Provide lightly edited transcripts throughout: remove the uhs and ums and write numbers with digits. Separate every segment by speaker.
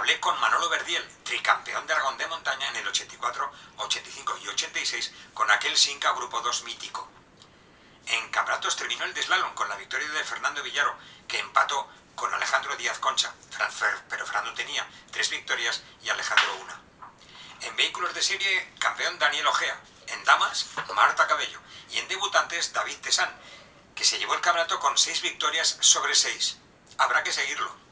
Speaker 1: hablé con Manolo Verdiel, tricampeón de Aragón de montaña en el 84, 85 y 86, con aquel Sinca Grupo 2 mítico. En campeonatos terminó el de slalom con la victoria de Fernando Villaro, que empató con Alejandro Díaz Concha, pero Fernando tenía 3 victorias y Alejandro 1. En vehículos de serie, campeón Daniel Ojea. En damas, Marta Cabello. Y en debutantes, David Tesán, que se llevó el campeonato con 6 victorias sobre 6. Habrá que seguirlo.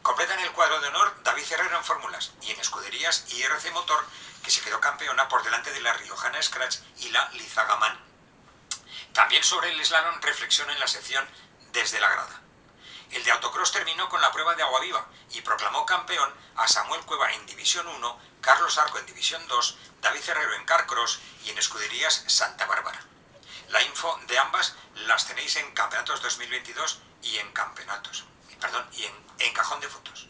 Speaker 1: Completan el cuadro de honor David Herrero en fórmulas, y en escuderías IRC Motor, que se quedó campeona por delante de la Riojana Scratch y la Lizagamán. También sobre el slalom reflexión en la sección Desde la grada. El de autocross terminó con la prueba de agua viva y proclamó campeón a Samuel Cueva en División 1, Carlos Arco en División 2, David Herrero en Carcross y en escuderías Santa Bárbara. La info de ambas las tenéis en Campeonatos 2022 y en Cajón de Fotos.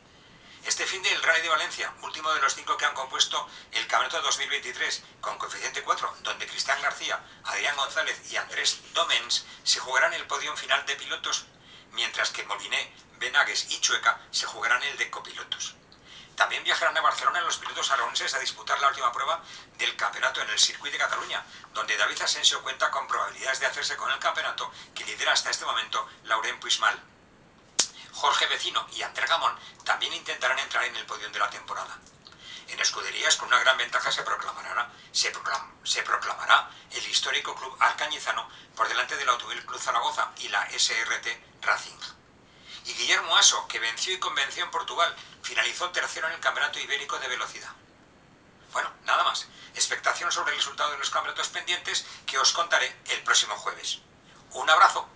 Speaker 1: Este fin del Rally de Valencia, último de los 5 que han compuesto el Campeonato 2023, con coeficiente 4, donde Cristian García, Adrián González y Andrés Domens se jugarán el podio final de pilotos, mientras que Moliné, Benagues y Chueca se jugarán el de copilotos. También viajarán a Barcelona los pilotos aragoneses a disputar la última prueba del campeonato en el Circuit de Cataluña, donde David Asensio cuenta con probabilidades de hacerse con el campeonato que lidera hasta este momento Laurent Puigmal. Jorge Vecino y Ander Gamón también intentarán entrar en el podio de la temporada. En escuderías, con una gran ventaja, se proclamará el histórico club alcañizano por delante del Automóvil Club Zaragoza y la SRT Racing. Y Guillermo Aso, que venció y convenció en Portugal, finalizó tercero en el Campeonato Ibérico de Velocidad. Bueno, nada más. Expectación sobre el resultado de los campeonatos pendientes que os contaré el próximo jueves. Un abrazo.